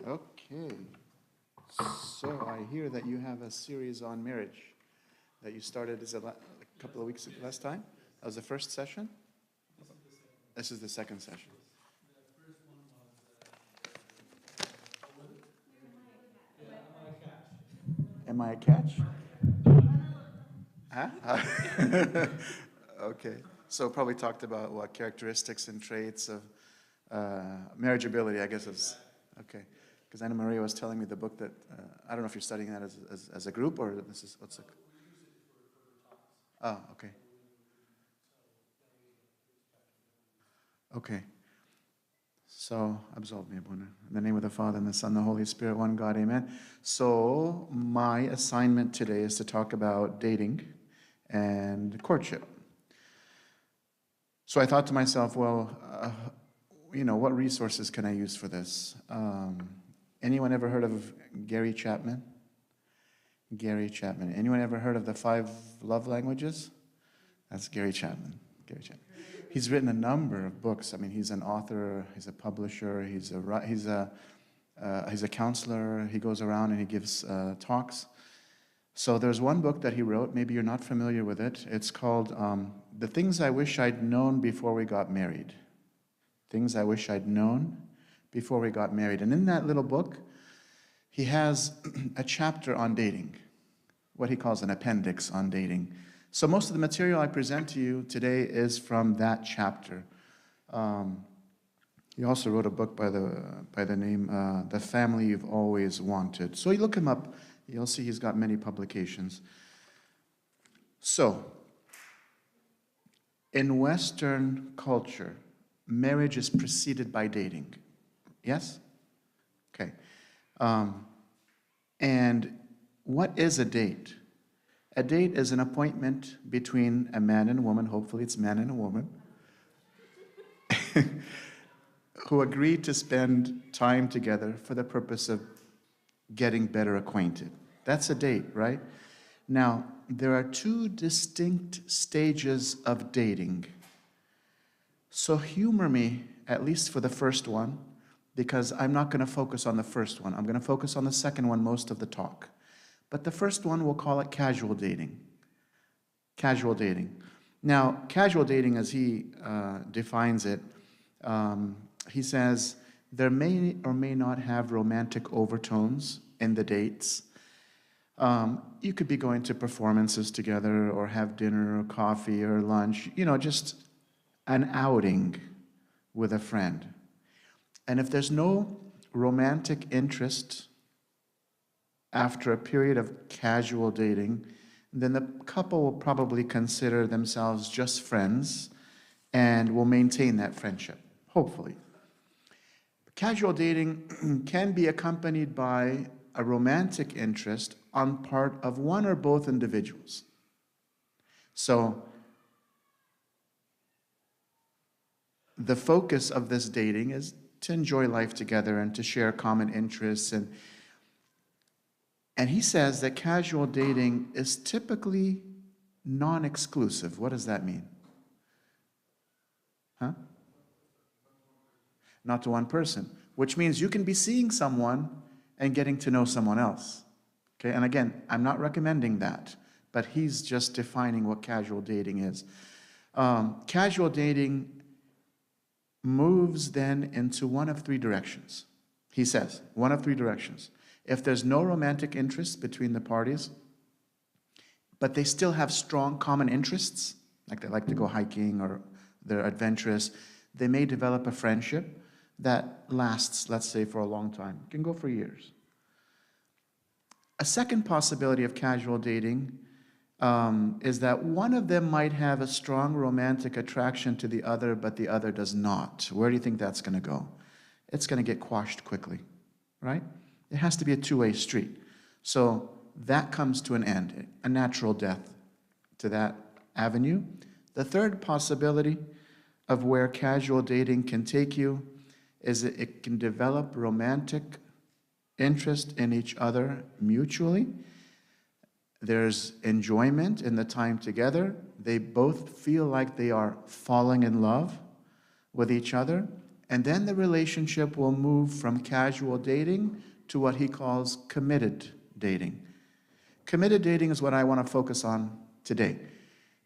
Okay, so I hear that you have a series on marriage that you started a couple of weeks last time. That was the first session? This is the second session. Am I a catch? Huh? Okay, so probably talked about what characteristics and traits of marriageability, I guess is, okay. Because Anna Maria was telling me the book that, I don't know if you're studying that as a group or this is, what's it? Oh, okay. Okay. So, absolve me, Abuna. In the name of the Father, and the Son, and the Holy Spirit, one God, amen. So, my assignment today is to talk about dating and courtship. So I thought to myself, well, what resources can I use for this? Anyone ever heard of Gary Chapman? Gary Chapman. Anyone ever heard of the 5 love languages? That's Gary Chapman. Gary Chapman. He's written a number of books. I mean, he's an author, he's a publisher, he's a counselor. He goes around and he gives talks. So there's one book that he wrote. Maybe you're not familiar with it. It's called The Things I Wish I'd Known Before We Got Married. Things I Wish I'd Known Before We Got Married. And in that little book, he has a chapter on dating, what he calls an appendix on dating. So most of the material I present to you today is from that chapter. He also wrote a book by the name The Family You've Always Wanted. So you look him up, you'll see he's got many publications. So, in Western culture, marriage is preceded by dating. Yes? Okay. And what is a date? A date is an appointment between a man and a woman, hopefully it's man and a woman, who agree to spend time together for the purpose of getting better acquainted. That's a date, right? Now, there are 2 distinct stages of dating. So humor me, at least for the first one, because I'm not going to focus on the first one. I'm going to focus on the second one most of the talk. But the first one, we'll call it casual dating. Casual dating. Now, casual dating, as he defines it, he says, there may or may not have romantic overtones in the dates. You could be going to performances together or have dinner or coffee or lunch, just an outing with a friend. And if there's no romantic interest after a period of casual dating, then the couple will probably consider themselves just friends and will maintain that friendship, hopefully. Casual dating can be accompanied by a romantic interest on part of one or both individuals. So, the focus of this dating is to enjoy life together and to share common interests. And he says that casual dating is typically non-exclusive. What does that mean? Huh? Not to one person, which means you can be seeing someone and getting to know someone else. Okay, and again, I'm not recommending that, but he's just defining what casual dating is. Casual dating moves then into one of 3 directions. He says, one of 3 directions. If there's no romantic interest between the parties, but they still have strong common interests, like they like to go hiking or they're adventurous, they may develop a friendship that lasts, let's say, for a long time. It can go for years. A second possibility of casual dating is that one of them might have a strong romantic attraction to the other, but the other does not. Where do you think that's going to go? It's going to get quashed quickly, right? It has to be a 2-way street. So that comes to an end, a natural death to that avenue. The third possibility of where casual dating can take you is that it can develop romantic interest in each other mutually. There's enjoyment in the time together. They both feel like they are falling in love with each other, And then the relationship will move from casual dating to what he calls committed dating. Committed dating is what I want to focus on today,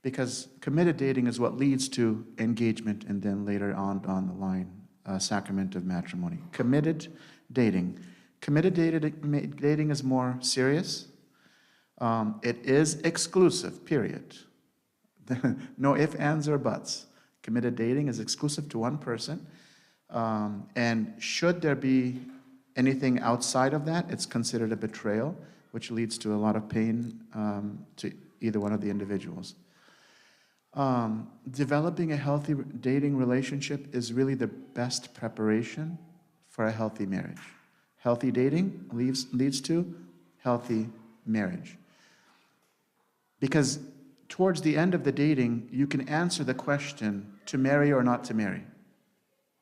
because committed dating is what leads to engagement and then later on down the line, sacrament of matrimony. Committed dating. Committed dating is more serious. It is exclusive, period. No ifs, ands, or buts. Committed dating is exclusive to one person. And should there be anything outside of that, it's considered a betrayal, which leads to a lot of pain to either one of the individuals. Developing a healthy dating relationship is really the best preparation for a healthy marriage. Healthy dating leads to healthy marriage. Because towards the end of the dating, you can answer the question to marry or not to marry.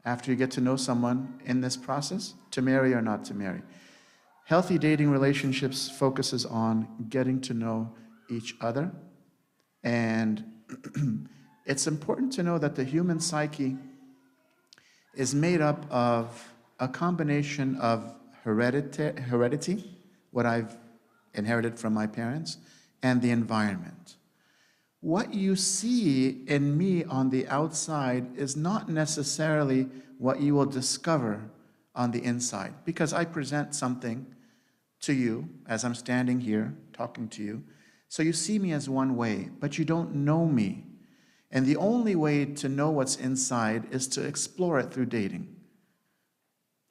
After you get to know someone in this process, to marry or not to marry. Healthy dating relationships focuses on getting to know each other. And it's important to know that the human psyche is made up of a combination of heredity, what I've inherited from my parents, and the environment. What you see in me on the outside is not necessarily what you will discover on the inside, because I present something to you as I'm standing here talking to you. So you see me as one way, but you don't know me. And the only way to know what's inside is to explore it through dating.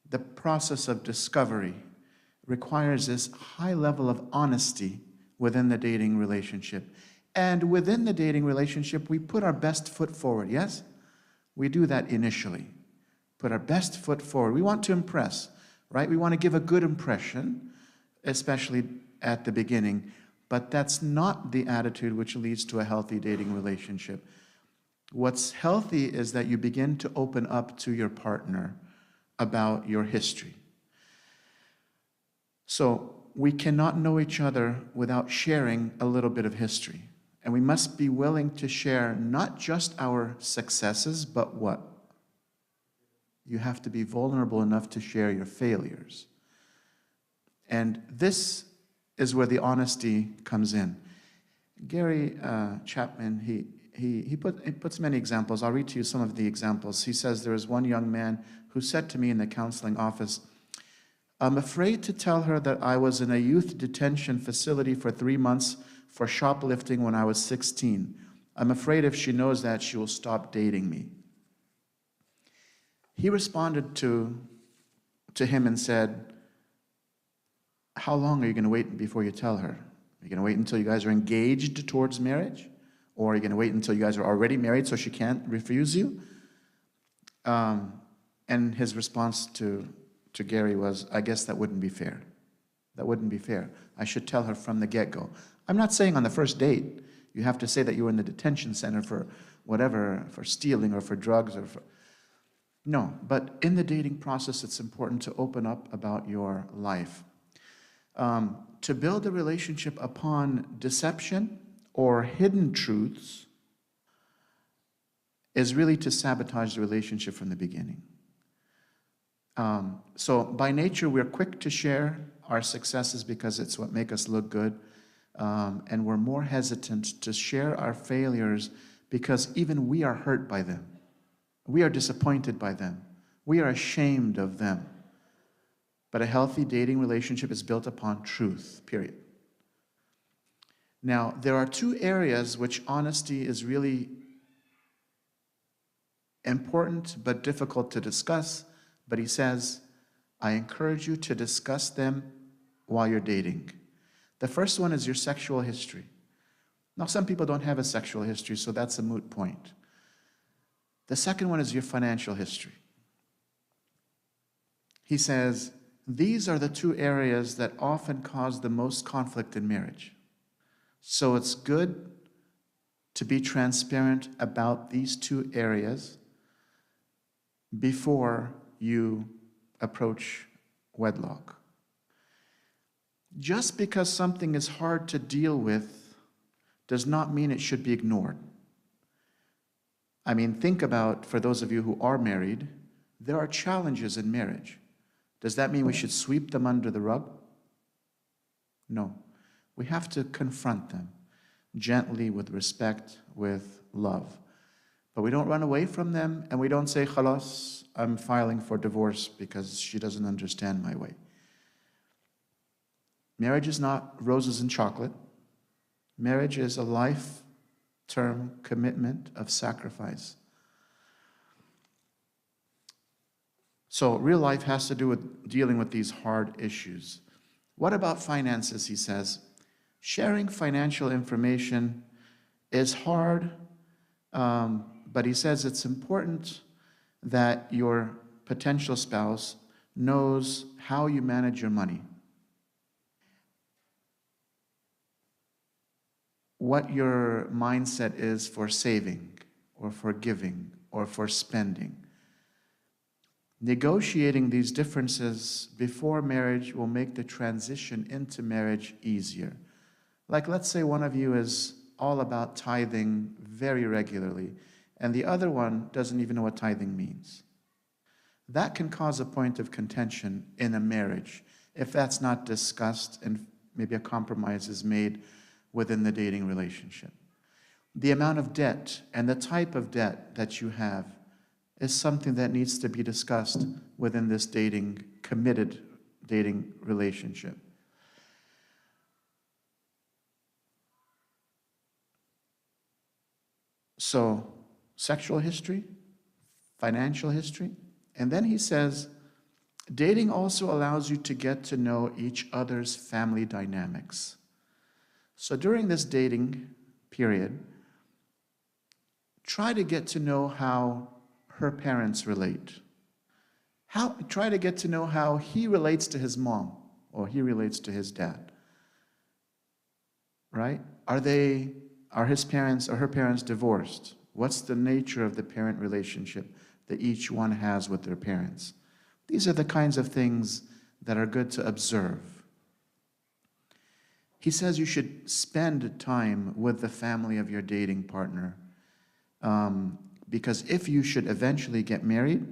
The process of discovery requires this high level of honesty within the dating relationship. And within the dating relationship, we put our best foot forward, yes? We do that initially. Put our best foot forward. We want to impress, right? We want to give a good impression, especially at the beginning. But that's not the attitude which leads to a healthy dating relationship. What's healthy is that you begin to open up to your partner about your history. So we cannot know each other without sharing a little bit of history. And we must be willing to share not just our successes, but what? You have to be vulnerable enough to share your failures. And this is where the honesty comes in. Gary Chapman, he puts many examples. I'll read to you some of the examples. He says, there was one young man who said to me in the counseling office, I'm afraid to tell her that I was in a youth detention facility for 3 months for shoplifting when I was 16. I'm afraid if she knows that, she will stop dating me. He responded to him and said, how long are you going to wait before you tell her? Are you going to wait until you guys are engaged towards marriage? Or are you going to wait until you guys are already married so she can't refuse you? And his response to Gary was, I guess that wouldn't be fair. That wouldn't be fair. I should tell her from the get-go. I'm not saying on the first date you have to say that you were in the detention center for whatever, for stealing or for drugs or for... No, but in the dating process, it's important to open up about your life. To build a relationship upon deception or hidden truths is really to sabotage the relationship from the beginning. So by nature, we're quick to share our successes because it's what makes us look good. And we're more hesitant to share our failures because even we are hurt by them. We are disappointed by them. We are ashamed of them. But a healthy dating relationship is built upon truth, period. Now, there are two areas which honesty is really important but difficult to discuss. But he says, I encourage you to discuss them while you're dating. The first one is your sexual history. Now, some people don't have a sexual history, so that's a moot point. The second one is your financial history. He says, these are the two areas that often cause the most conflict in marriage. So it's good to be transparent about these two areas before you approach wedlock. Just because something is hard to deal with does not mean it should be ignored. I mean, think about, for those of you who are married, There are challenges in marriage. Does that mean we should sweep them under the rug? No. We have to confront them gently, with respect, with love. But we don't run away from them, and we don't say, "Khalas, I'm filing for divorce because she doesn't understand my way." Marriage is not roses and chocolate. Marriage is a life-term commitment of sacrifice. So real life has to do with dealing with these hard issues. What about finances, he says? Sharing financial information is hard, but he says it's important that your potential spouse knows how you manage your money, what your mindset is for saving or for giving or for spending. Negotiating these differences before marriage will make the transition into marriage easier. Like, let's say one of you is all about tithing very regularly, and the other one doesn't even know what tithing means. That can cause a point of contention in a marriage if that's not discussed and maybe a compromise is made within the dating relationship. The amount of debt and the type of debt that you have is something that needs to be discussed within this committed dating relationship. So, sexual history, financial history, and then he says, dating also allows you to get to know each other's family dynamics. So during this dating period, try to get to know how her parents relate. Try to get to know how he relates to his mom or he relates to his dad. Right? Are his parents or her parents divorced? What's the nature of the parent relationship that each one has with their parents? These are the kinds of things that are good to observe. He says you should spend time with the family of your dating partner, because if you should eventually get married,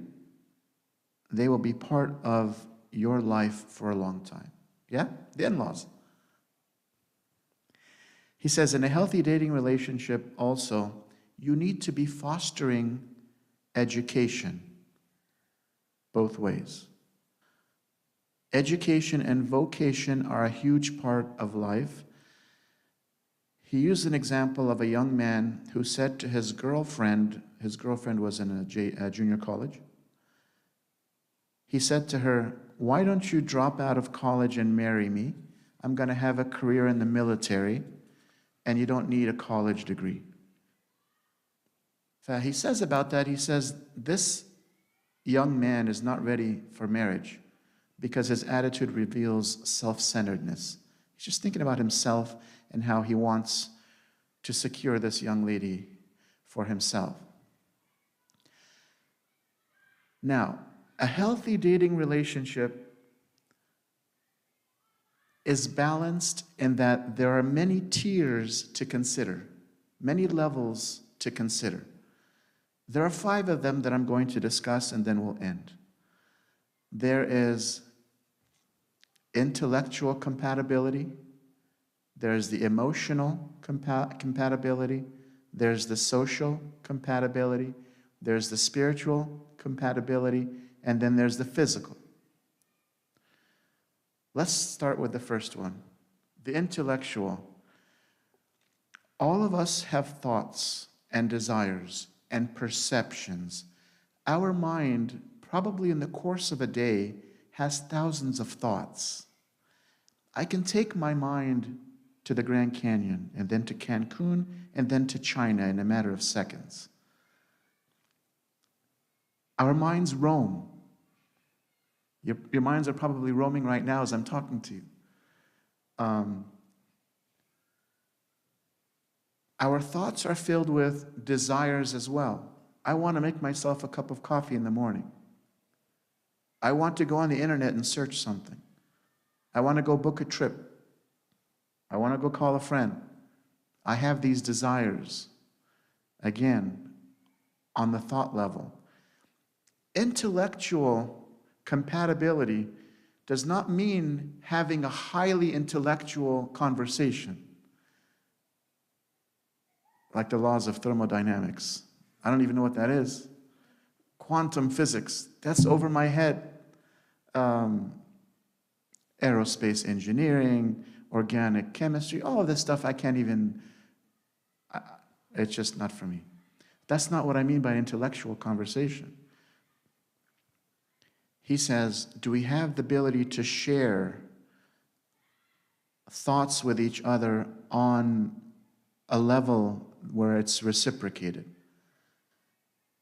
they will be part of your life for a long time. Yeah? The in-laws. He says in a healthy dating relationship also, you need to be fostering education both ways. Education and vocation are a huge part of life. He used an example of a young man who said to his girlfriend was in a junior college. He said to her, "Why don't you drop out of college and marry me? I'm going to have a career in the military, and you don't need a college degree." He says about that, he says, this young man is not ready for marriage because his attitude reveals self-centeredness. He's just thinking about himself and how he wants to secure this young lady for himself. Now, a healthy dating relationship is balanced in that there are many tiers to consider, many levels to consider. There are 5 of them that I'm going to discuss and then we'll end. There is intellectual compatibility, there's the emotional compatibility, there's the social compatibility, there's the spiritual compatibility, and then there's the physical. Let's start with the first one, the intellectual. All of us have thoughts and desires and perceptions. Our mind, probably in the course of a day, has thousands of thoughts. I can take my mind to the Grand Canyon, and then to Cancun, and then to China in a matter of seconds. Our minds roam. Your minds are probably roaming right now as I'm talking to you. Our thoughts are filled with desires as well. I want to make myself a cup of coffee in the morning. I want to go on the internet and search something. I want to go book a trip. I want to go call a friend. I have these desires. Again, on the thought level. Intellectual compatibility does not mean having a highly intellectual conversation, like the laws of thermodynamics. I don't even know what that is. Quantum physics, that's over my head. Aerospace engineering, organic chemistry, all of this stuff I can't even, it's just not for me. That's not what I mean by intellectual conversation. He says, do we have the ability to share thoughts with each other on a level where it's reciprocated?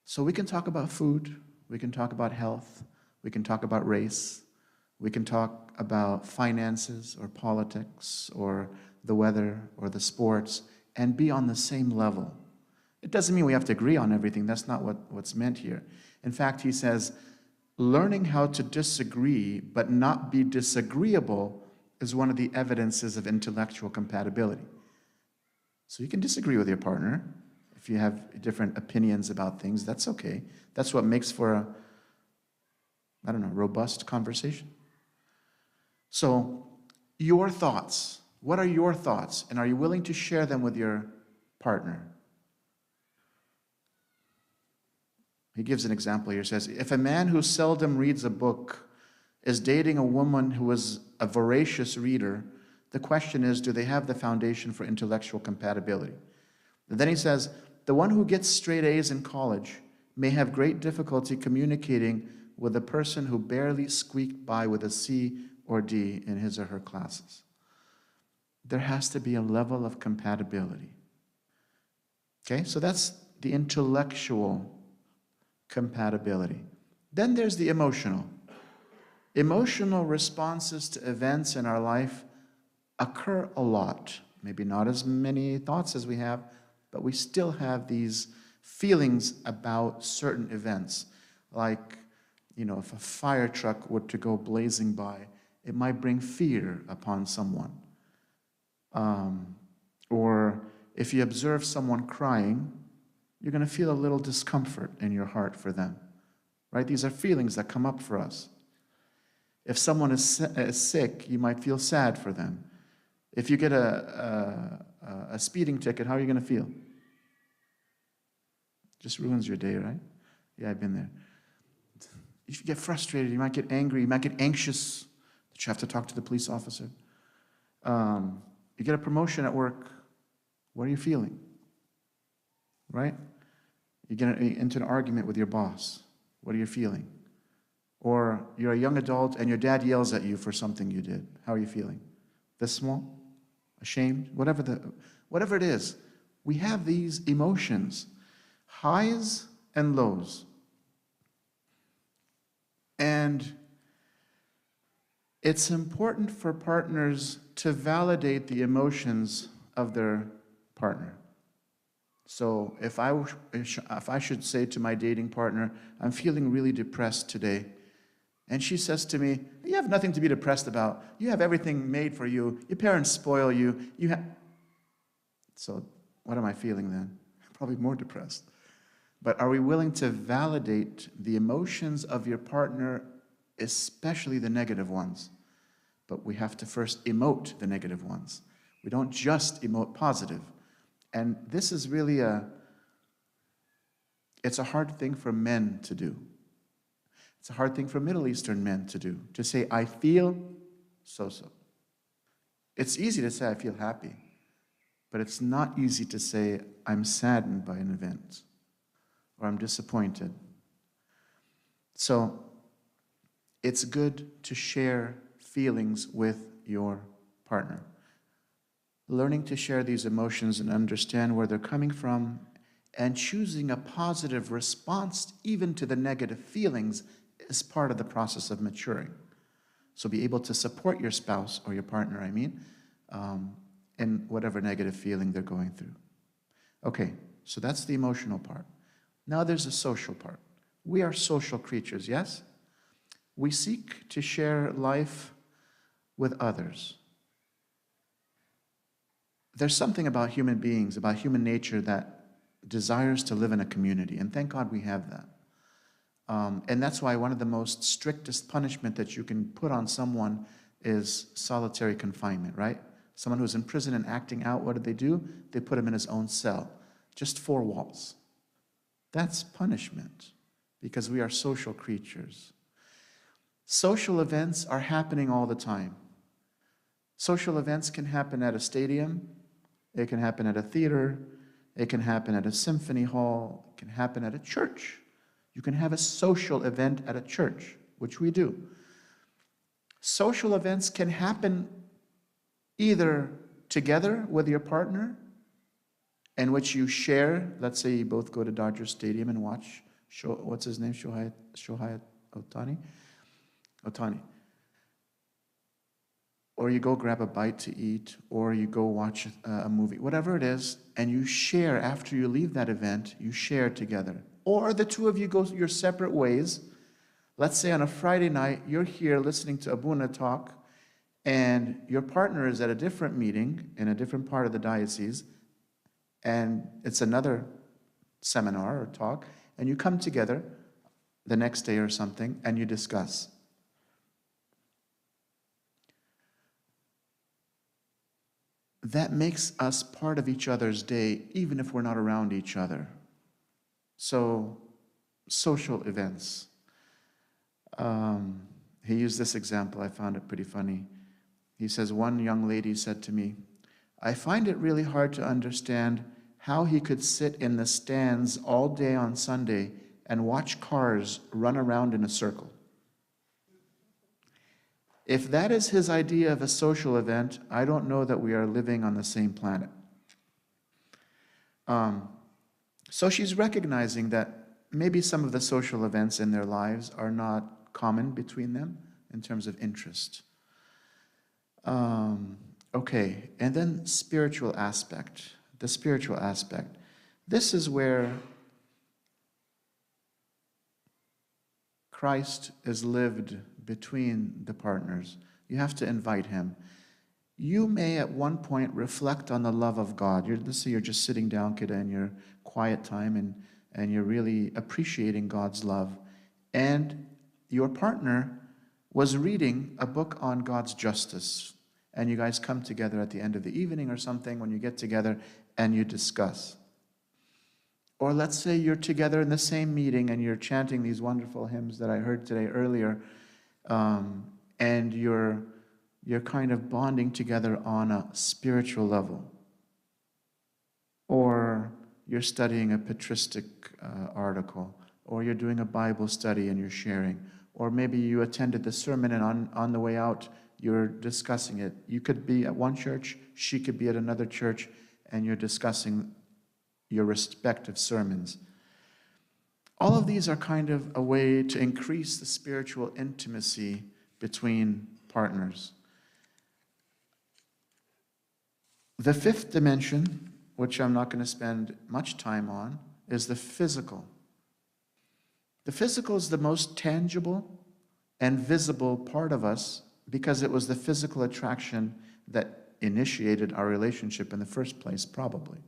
So we can talk about food, we can talk about health, we can talk about race, we can talk about finances or politics or the weather or the sports and be on the same level. It doesn't mean we have to agree on everything. That's not what's meant here. In fact, he says, learning how to disagree but not be disagreeable is one of the evidences of intellectual compatibility. So you can disagree with your partner. If you have different opinions about things, that's okay. That's what makes for a, robust conversation. So, your thoughts. What are your thoughts? And are you willing to share them with your partner? He gives an example here. He says, if a man who seldom reads a book is dating a woman who is a voracious reader, the question is, do they have the foundation for intellectual compatibility? And then he says, the one who gets straight A's in college may have great difficulty communicating with a person who barely squeaked by with a C or D in his or her classes. There has to be a level of compatibility. Okay, so that's the intellectual compatibility. Then there's the emotional. Emotional responses to events in our life occur a lot. Maybe not as many thoughts as we have, but we still have these feelings about certain events. Like, if a fire truck were to go blazing by, it might bring fear upon someone. Or if you observe someone crying, you're going to feel a little discomfort in your heart for them. Right? These are feelings that come up for us. If someone is sick, you might feel sad for them. If you get a speeding ticket, how are you going to feel? Just ruins your day, right? Yeah, I've been there. If you get frustrated, you might get angry, you might get anxious that you have to talk to the police officer. You get a promotion at work, what are you feeling? Right? You get into an argument with your boss, what are you feeling? Or you're a young adult and your dad yells at you for something you did, how are you feeling? This small? Ashamed? Whatever it is, we have these emotions, highs and lows. And it's important for partners to validate the emotions of their partner. So if I should say to my dating partner, I'm feeling really depressed today, and she says to me, you have nothing to be depressed about. You have everything made for you. Your parents spoil you. So what am I feeling then? Probably more depressed. But are we willing to validate the emotions of your partner, especially the negative ones? But we have to first emote the negative ones. We don't just emote positive. And this is really it's a hard thing for men to do. It's a hard thing for Middle Eastern men to do, to say, I feel so-so. It's easy to say, I feel happy. But it's not easy to say, I'm saddened by an event, or I'm disappointed. So it's good to share feelings with your partner. Learning to share these emotions and understand where they're coming from and choosing a positive response even to the negative feelings is part of the process of maturing. So be able to support your spouse or your partner, in whatever negative feeling they're going through. Okay, so that's the emotional part. Now there's a social part. We are social creatures, yes? We seek to share life with others. There's something about human beings, about human nature that desires to live in a community, and thank God we have that. And that's why one of the most strictest punishment that you can put on someone is solitary confinement, right? Someone who's in prison and acting out, what do? They put him in his own cell, just 4 walls. That's punishment, because we are social creatures. Social events are happening all the time. Social events can happen at a stadium, it can happen at a theater, it can happen at a symphony hall, it can happen at a church. You can have a social event at a church, which we do. Social events can happen either together with your partner, in which you share, let's say you both go to Dodger Stadium and watch, what's his name, Shohei Ohtani. Or you go grab a bite to eat, or you go watch a movie, whatever it is, and you share after you leave that event, you share together. Or the two of you go your separate ways. Let's say on a Friday night, you're here listening to Abuna talk, and your partner is at a different meeting in a different part of the diocese, and it's another seminar or talk, and you come together the next day or something, and you discuss. That makes us part of each other's day, even if we're not around each other. So, social events. He used this example. I found it pretty funny. He says, one young lady said to me, I find it really hard to understand how he could sit in the stands all day on Sunday and watch cars run around in a circle. If that is his idea of a social event, I don't know that we are living on the same planet. So she's recognizing that maybe some of the social events in their lives are not common between them in terms of interest. Okay, and then spiritual aspect. The spiritual aspect. This is where Christ is lived between the partners. You have to invite him. You may at one point reflect on the love of God. Let's say you're just sitting down, Kida, in your quiet time, and you're really appreciating God's love. And your partner was reading a book on God's justice. And you guys come together at the end of the evening or something when you get together and you discuss. Or let's say you're together in the same meeting and you're chanting these wonderful hymns that I heard today earlier, and you're kind of bonding together on a spiritual level. Or you're studying a patristic article, or you're doing a Bible study and you're sharing, or maybe you attended the sermon and on the way out you're discussing it. You could be at one church, she could be at another church, and you're discussing your respective sermons. All of these are kind of a way to increase the spiritual intimacy between partners. The fifth dimension, which I'm not going to spend much time on, is the physical. The physical is the most tangible and visible part of us because it was the physical attraction that initiated our relationship in the first place, probably.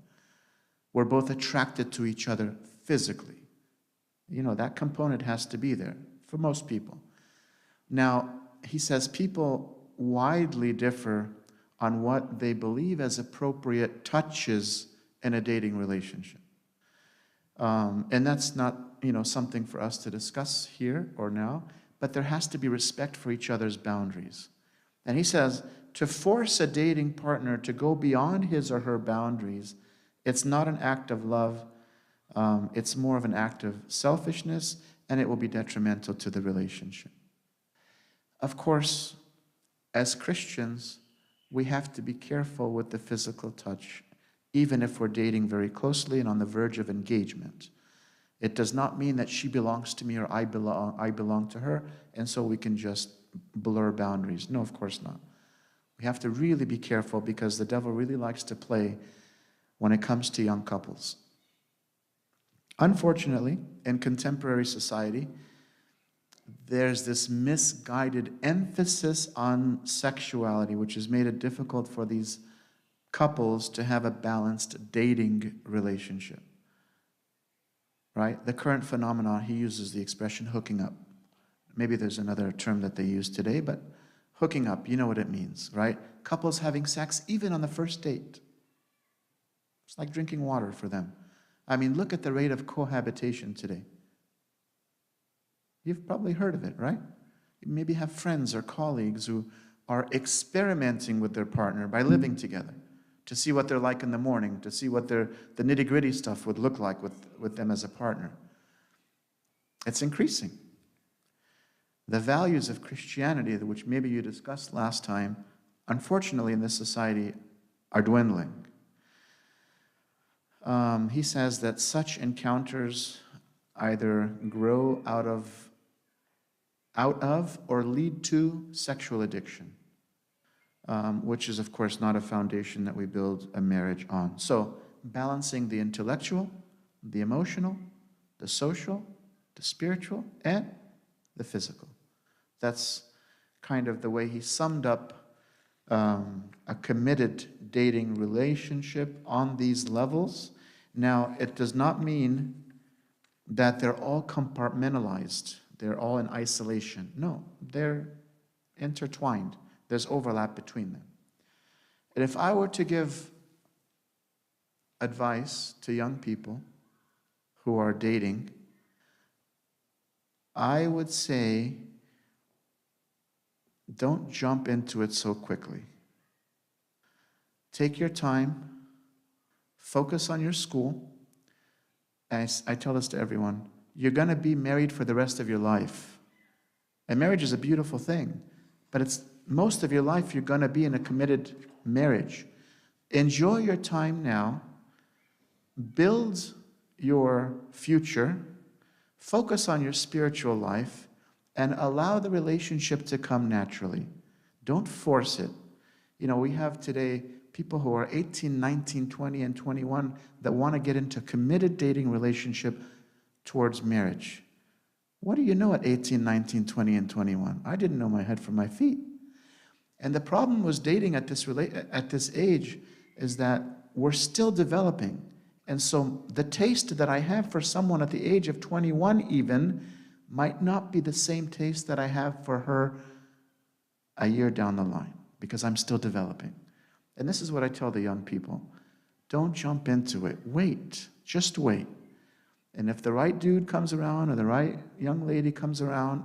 We're both attracted to each other physically. You know, that component has to be there for most people. Now, he says people widely differ on what they believe as appropriate touches in a dating relationship. And that's not, something for us to discuss here or now, but there has to be respect for each other's boundaries. And he says, to force a dating partner to go beyond his or her boundaries, it's not an act of love, it's more of an act of selfishness, and it will be detrimental to the relationship. Of course, as Christians, we have to be careful with the physical touch, even if we're dating very closely and on the verge of engagement. It does not mean that she belongs to me or I belong to her, and so we can just blur boundaries. No, of course not. We have to really be careful because the devil really likes to play when it comes to young couples. Unfortunately, in contemporary society, there's this misguided emphasis on sexuality, which has made it difficult for these couples to have a balanced dating relationship. right? The current phenomenon, he uses the expression hooking up. Maybe there's another term that they use today, but hooking up, you know what it means, right? Couples having sex even on the first date. It's like drinking water for them. I mean, look at the rate of cohabitation today. You've probably heard of it, right? You maybe have friends or colleagues who are experimenting with their partner by living together to see what they're like in the morning, to see what the nitty-gritty stuff would look like with them as a partner. It's increasing. The values of Christianity, which maybe you discussed last time, unfortunately in this society are dwindling. He says that such encounters either grow out of or lead to sexual addiction, which is, of course, not a foundation that we build a marriage on. So, balancing the intellectual, the emotional, the social, the spiritual, and the physical. That's kind of the way he summed up a committed dating relationship on these levels. Now, it does not mean that they're all compartmentalized. They're all in isolation. No, they're intertwined. There's overlap between them. And if I were to give advice to young people who are dating, I would say, don't jump into it so quickly. Take your time, focus on your school. As I tell this to everyone, you're going to be married for the rest of your life. And marriage is a beautiful thing, but it's most of your life you're going to be in a committed marriage. Enjoy your time now, build your future, focus on your spiritual life, and allow the relationship to come naturally. Don't force it. You know, we have today people who are 18, 19, 20, and 21 that want to get into a committed dating relationship towards marriage. What do you know at 18, 19, 20, and 21? I didn't know my head from my feet. And the problem with dating at this age is that we're still developing. And so the taste that I have for someone at the age of 21 even might not be the same taste that I have for her a year down the line, because I'm still developing. And this is what I tell the young people. Don't jump into it. Wait. Just wait. And if the right dude comes around or the right young lady comes around,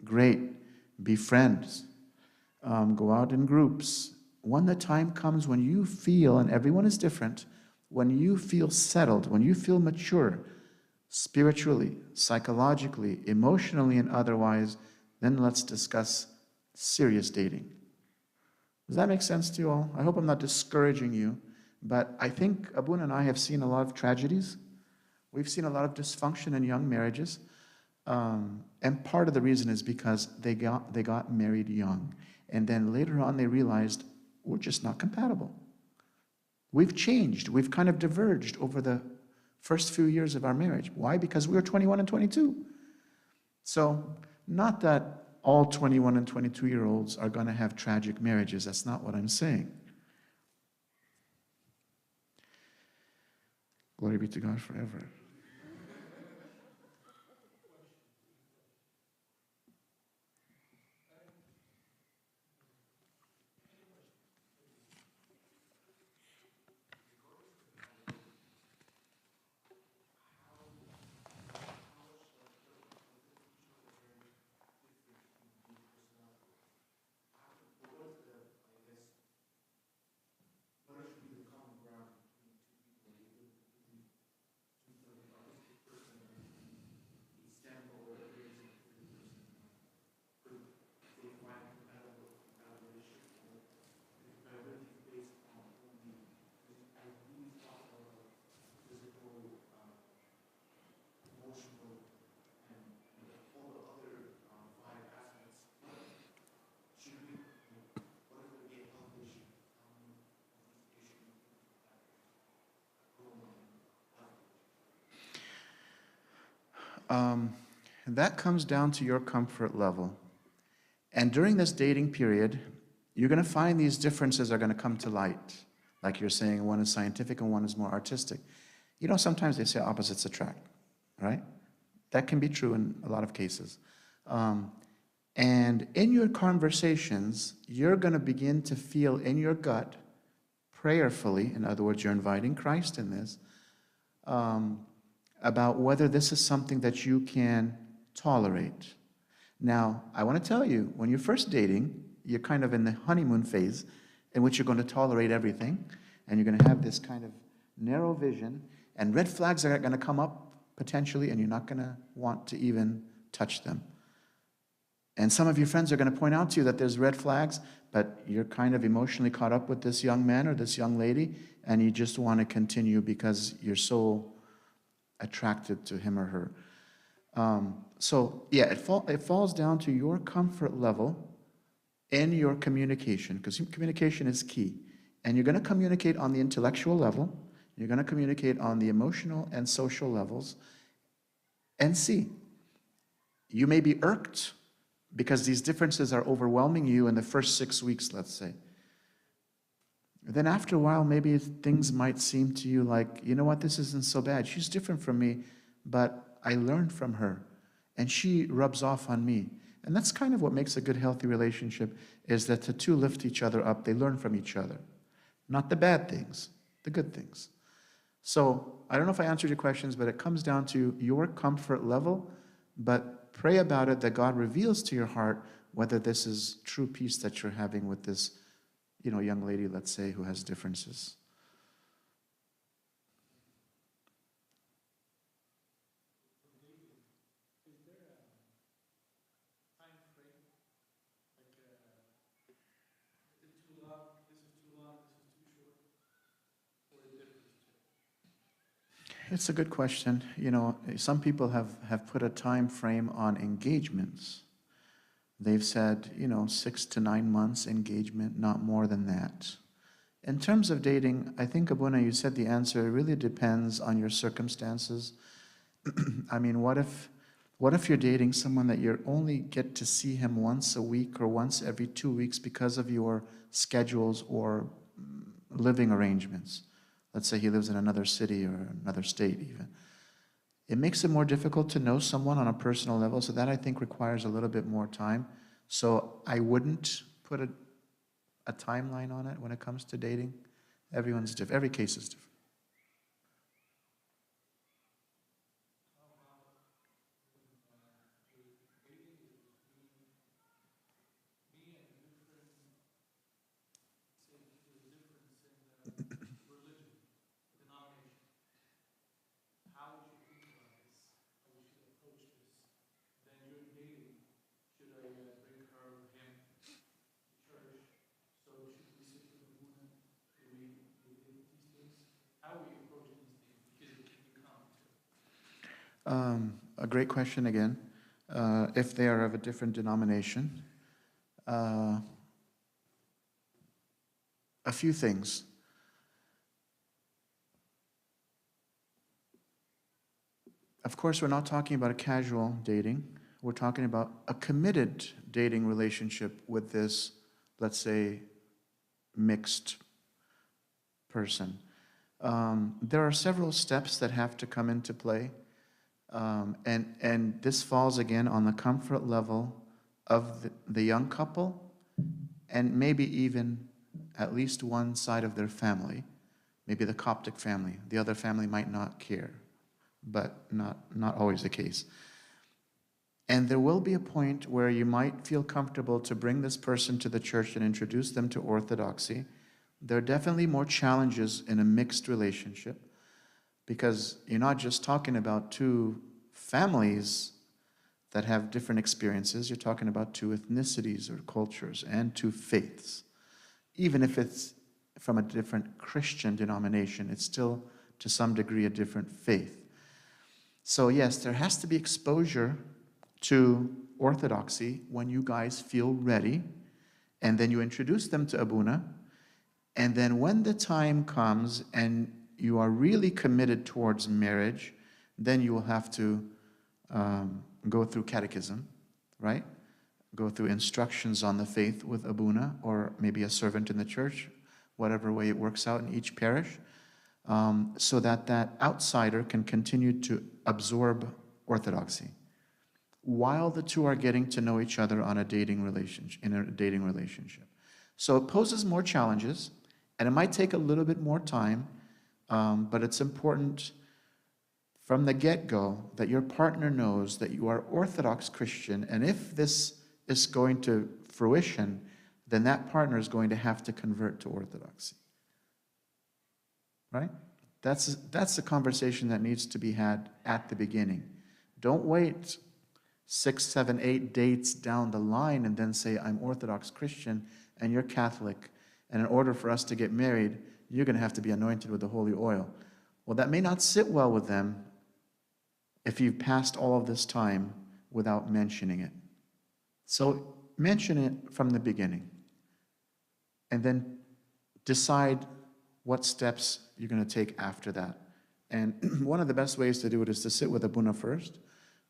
great. Be friends. Go out in groups. When the time comes when you feel, and everyone is different, when you feel settled, when you feel mature, spiritually, psychologically, emotionally, and otherwise, then let's discuss serious dating. Does that make sense to you all? I hope I'm not discouraging you, but I think Abun and I have seen a lot of tragedies. We've seen a lot of dysfunction in young marriages, and part of the reason is because they got married young, and then later on they realized we're just not compatible. We've changed. We've kind of diverged over the first few years of our marriage. Why? Because we were 21 and 22. So, not that all 21 and 22-year-olds are going to have tragic marriages. That's not what I'm saying. Glory be to God forever. That comes down to your comfort level. And during this dating period, you're going to find these differences are going to come to light. Like you're saying, one is scientific and one is more artistic. You know, sometimes they say opposites attract. right? That can be true in a lot of cases. Um, and in your conversations, you're going to begin to feel in your gut, prayerfully, in other words, you're inviting Christ in this, um, about whether this is something that you can tolerate. Now, I want to tell you, when you're first dating, you're kind of in the honeymoon phase in which you're going to tolerate everything, and you're going to have this kind of narrow vision, and red flags are going to come up potentially, and you're not going to want to even touch them. And some of your friends are going to point out to you that there's red flags, but you're kind of emotionally caught up with this young man or this young lady, and you just want to continue because you're so attracted to him or her. So yeah, it falls down to your comfort level in your communication, because communication is key. And you're going to communicate on the intellectual level, you're going to communicate on the emotional and social levels, and see. You may be irked because these differences are overwhelming you in the first 6 weeks, let's say. Then after a while, maybe things might seem to you like, you know what, this isn't so bad. She's different from me, but I learned from her, and she rubs off on me. And that's kind of what makes a good, healthy relationship, is that the two lift each other up. They learn from each other. Not the bad things, the good things. So I don't know if I answered your questions, but it comes down to your comfort level, but pray about it, that God reveals to your heart whether this is true peace that you're having with this, young lady, let's say, who has differences. It's a good question. Some people have put a time frame on engagements. They've said, 6 to 9 months engagement, not more than that. In terms of dating, I think, Abuna, you said the answer really depends on your circumstances. I mean, what if you're dating someone that you only get to see him once a week or once every 2 weeks because of your schedules or living arrangements? Let's say he lives in another city or another state even. It makes it more difficult to know someone on a personal level, so that I think requires a little bit more time. So I wouldn't put a timeline on it when it comes to dating. Everyone's different. Every case is different. A great question again. If they are of a different denomination, a few things. Of course, we're not talking about a casual dating. We're talking about a committed dating relationship with this, let's say, mixed person. There are several steps that have to come into play. And this falls again on the comfort level of the young couple, and maybe even at least one side of their family, maybe the Coptic family. The other family might not care, but not always the case. And there will be a point where you might feel comfortable to bring this person to the church and introduce them to Orthodoxy. There are definitely more challenges in a mixed relationship, because you're not just talking about two families that have different experiences. You're talking about two ethnicities or cultures and two faiths. Even if it's from a different Christian denomination, it's still, to some degree, a different faith. So yes, there has to be exposure to Orthodoxy when you guys feel ready, and then you introduce them to Abuna, and then when the time comes and you are really committed towards marriage, then you will have to go through catechism, right? Go through instructions on the faith with Abuna, or maybe a servant in the church, whatever way it works out in each parish, so that outsider can continue to absorb orthodoxy while the two are getting to know each other on a dating relationship, in a dating relationship. So it poses more challenges, and it might take a little bit more time, but it's important from the get-go that your partner knows that you are Orthodox Christian, and if this is going to fruition, then that partner is going to have to convert to Orthodoxy. Right? That's a conversation that needs to be had at the beginning. Don't wait 6, 7, 8 dates down the line and then say, I'm Orthodox Christian and you're Catholic, and in order for us to get married, you're going to have to be anointed with the holy oil. Well, that may not sit well with them if you've passed all of this time without mentioning it. So mention it from the beginning, and then decide what steps you're going to take after that. And one of the best ways to do it is to sit with Abuna first,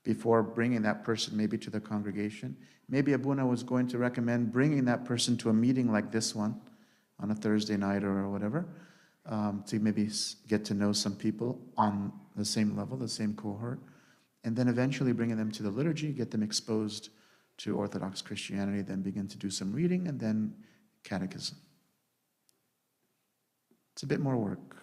before bringing that person maybe to the congregation. Maybe Abuna was going to recommend bringing that person to a meeting like this one on a Thursday night or whatever, to maybe get to know some people on the same level, the same cohort, and then eventually bringing them to the liturgy, get them exposed to Orthodox Christianity, then begin to do some reading, and then catechism. It's a bit more work.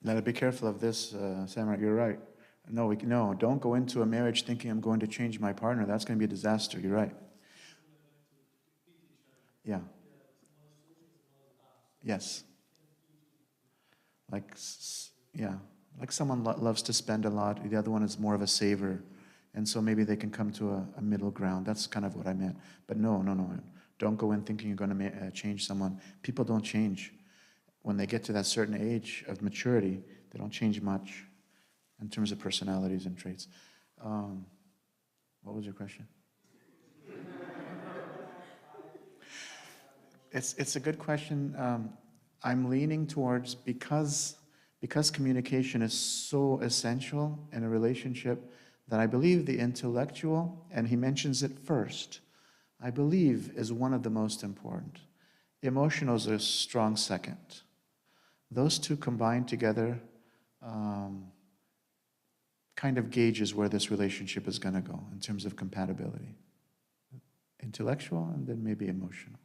Now, to be careful of this, Samrat, you're right. No, don't go into a marriage thinking I'm going to change my partner. That's going to be a disaster. You're right. Yeah. Yes. Yeah. Like someone loves to spend a lot. The other one is more of a saver. And so maybe they can come to a middle ground. That's kind of what I meant. But no. Don't go in thinking you're going to change someone. People don't change. When they get to that certain age of maturity, they don't change much in terms of personalities and traits. What was your question? It's a good question. I'm leaning towards, because communication is so essential in a relationship, that I believe the intellectual, and he mentions it first, I believe is one of the most important. Emotional is a strong second. Those two combined together kind of gauges where this relationship is going to go in terms of compatibility. Intellectual and then maybe emotional.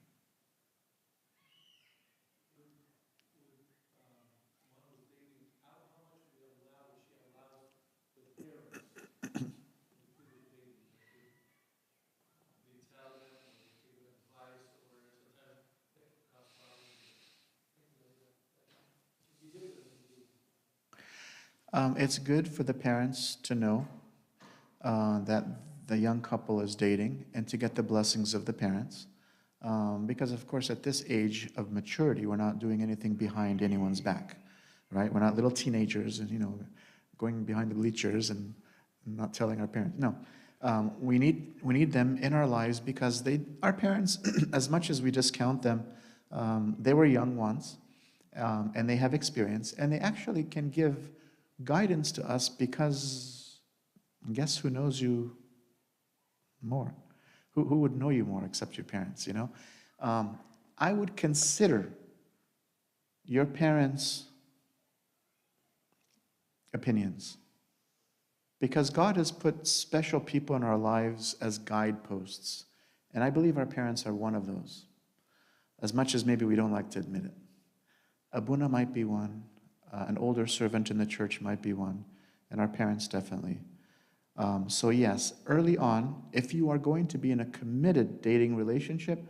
It's good for the parents to know that the young couple is dating and to get the blessings of the parents. Because, of course, at this age of maturity, we're not doing anything behind anyone's back, right? We're not little teenagers and, going behind the bleachers and not telling our parents. No. We need them in our lives because our parents, as much as we discount them, they were young once, and they have experience, and they actually can give guidance to us because guess who knows you more? Who would know you more except your parents, I would consider your parents' opinions, because God has put special people in our lives as guideposts, and I believe our parents are one of those, as much as maybe we don't like to admit it. Abuna might be one, an older servant in the church might be one, and our parents definitely. So yes, early on, if you are going to be in a committed dating relationship,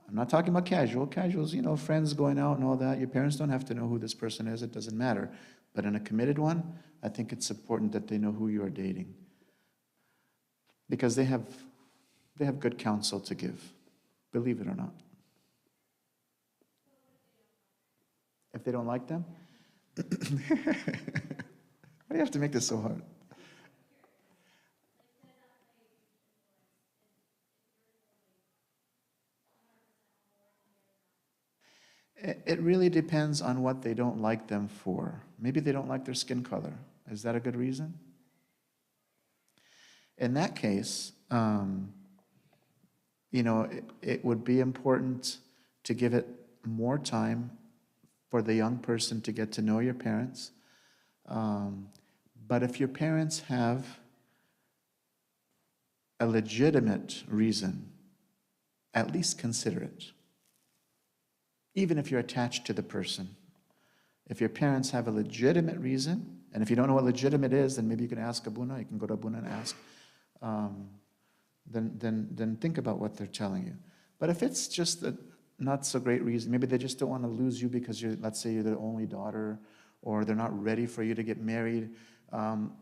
I'm not talking about casual. Casuals, friends going out and all that. Your parents don't have to know who this person is. It doesn't matter. But in a committed one, I think it's important that they know who you are dating because they have good counsel to give, believe it or not. If they don't like them, why do you have to make this so hard? It really depends on what they don't like them for. Maybe they don't like their skin color. Is that a good reason? In that case, it would be important to give it more time for the young person to get to know your parents. Um, but if your parents have a legitimate reason, at least consider it. Even if you're attached to the person. If your parents have a legitimate reason, and if you don't know what legitimate is, then maybe you can ask Abuna, you can go to Abuna and ask, then think about what they're telling you. But if it's just a not so great reason, maybe they just don't want to lose you because let's say you're the only daughter, or they're not ready for you to get married.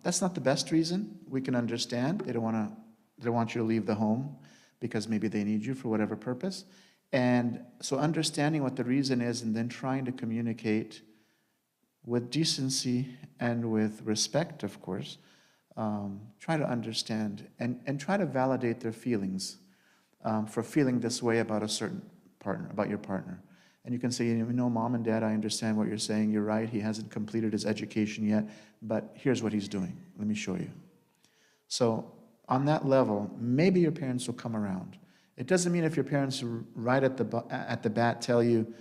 That's not the best reason. We can understand. They don't want you to leave the home because maybe they need you for whatever purpose. And so understanding what the reason is and then trying to communicate with decency and with respect, of course, try to understand and try to validate their feelings for feeling this way about a certain partner, about your partner. And you can say, Mom and Dad, I understand what you're saying. You're right. He hasn't completed his education yet, but here's what he's doing. Let me show you. So on that level, maybe your parents will come around. It doesn't mean if your parents right at the bat tell you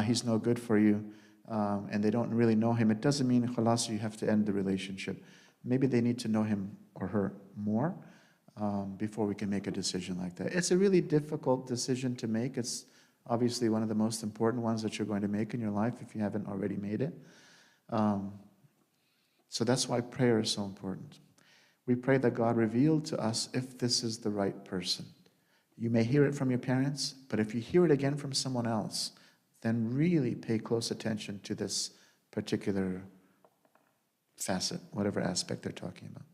he's no good for you and they don't really know him, it doesn't mean, khalas, you have to end the relationship. Maybe they need to know him or her more before we can make a decision like that. It's a really difficult decision to make. It's obviously one of the most important ones that you're going to make in your life if you haven't already made it. So that's why prayer is so important. We pray that God reveal to us if this is the right person. You may hear it from your parents, but if you hear it again from someone else, then really pay close attention to this particular facet, whatever aspect they're talking about.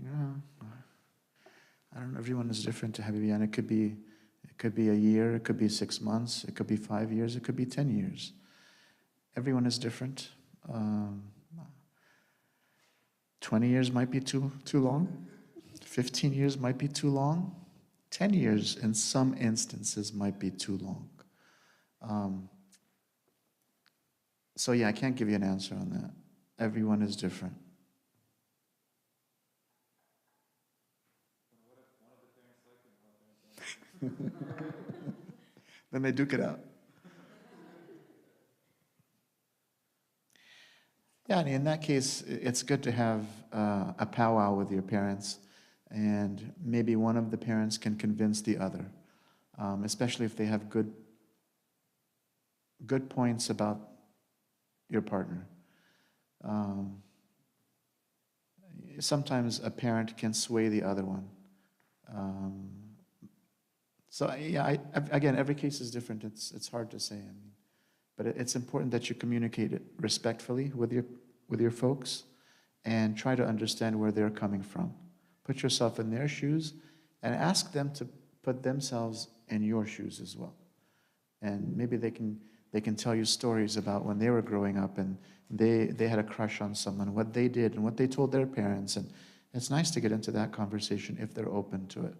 Yeah, I don't know. Everyone is different, Habibi, and it could be a year, it could be 6 months, it could be 5 years, it could be 10 years. Everyone is different. 20 years might be too long. 15 years might be too long. 10 years in some instances might be too long. So yeah, I can't give you an answer on that. Everyone is different. Then they duke it out. Yeah, and in that case, it's good to have a powwow with your parents, and maybe one of the parents can convince the other, especially if they have good points about your partner. Sometimes a parent can sway the other one. So yeah, again, every case is different. It's hard to say. I mean, but it's important that you communicate it respectfully with your folks, and try to understand where they're coming from. Put yourself in their shoes, and ask them to put themselves in your shoes as well. And maybe they can tell you stories about when they were growing up and they had a crush on someone, what they did and what they told their parents. And it's nice to get into that conversation if they're open to it.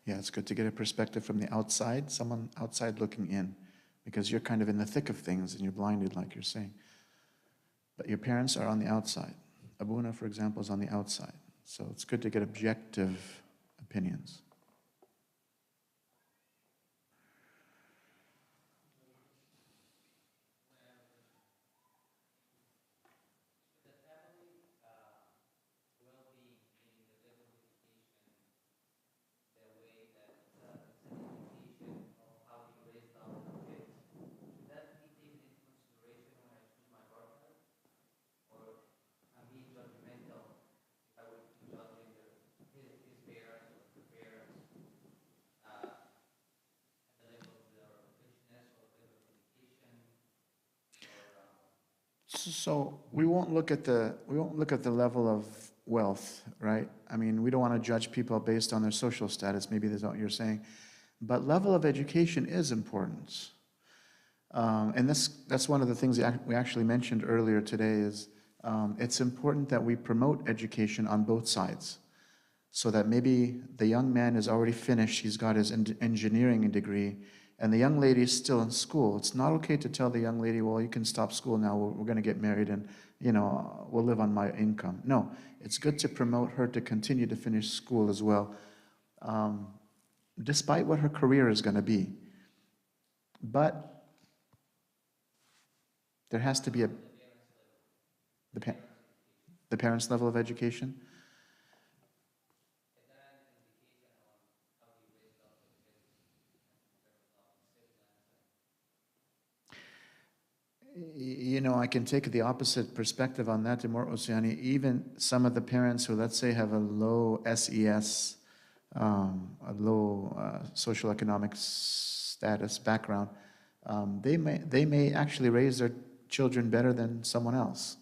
Yeah, it's good to get a perspective from the outside, someone outside looking in, because you're kind of in the thick of things and you're blinded, like you're saying. But your parents are on the outside. Abuna, for example, is on the outside. So it's good to get objective opinions. So we won't look at the level of wealth, right? I mean, we don't want to judge people based on their social status. Maybe that's what you're saying, but level of education is important, and that's one of the things we actually mentioned earlier today. Is it's important that we promote education on both sides, so that maybe the young man is already finished, he's got his engineering degree, and the young lady is still in school. It's not okay to tell the young lady, well, you can stop school now, we're going to get married and, we'll live on my income. No, it's good to promote her to continue to finish school as well, despite what her career is going to be. But there has to be the, pa- the parents' level of education. I can take the opposite perspective on that, Timur Oceani. Even some of the parents who, let's say, have a low SES, a low social economic status background, they may actually raise their children better than someone else.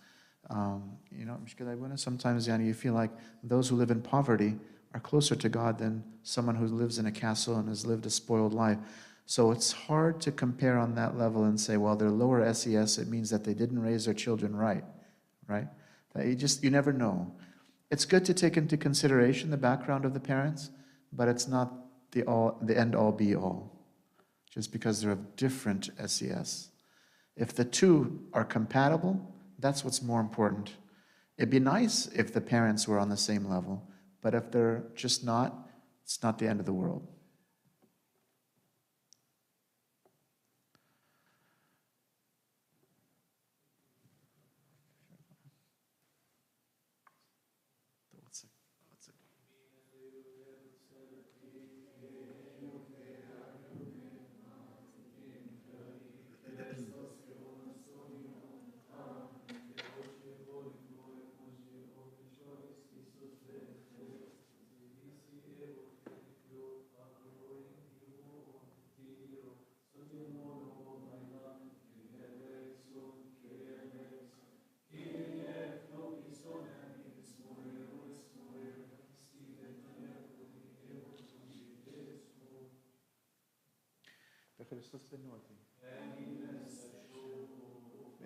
Sometimes, you feel like those who live in poverty are closer to God than someone who lives in a castle and has lived a spoiled life. So it's hard to compare on that level and say, well, they're lower SES, it means that they didn't raise their children right? You never know. It's good to take into consideration the background of the parents, but it's not the end all be all, just because they're of different SES. If the two are compatible, that's what's more important. It'd be nice if the parents were on the same level, but if they're just not, it's not the end of the world.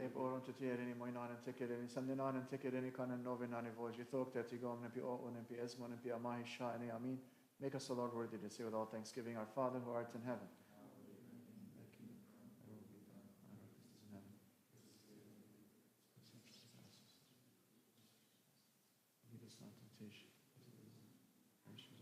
Eb oron to tieni moinan and ticketeni sandinan and ticketeni kan and novinan voice. You thought that you go and be all and be esmon and be amahisha and amin. Make us, the Lord, worthy to say with all thanksgiving, our Father who art in heaven. Lead us not into temptation. Thank you.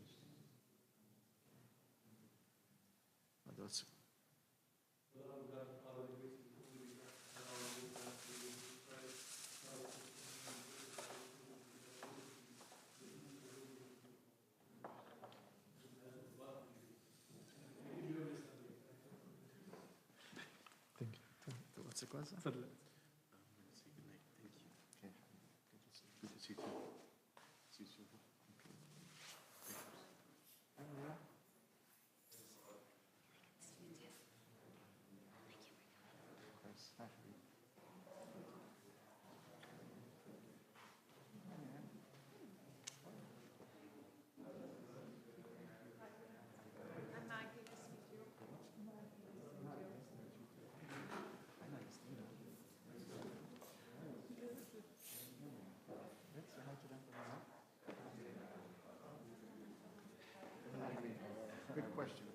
What's the question? Okay. Good to see you. See you soon. Good question.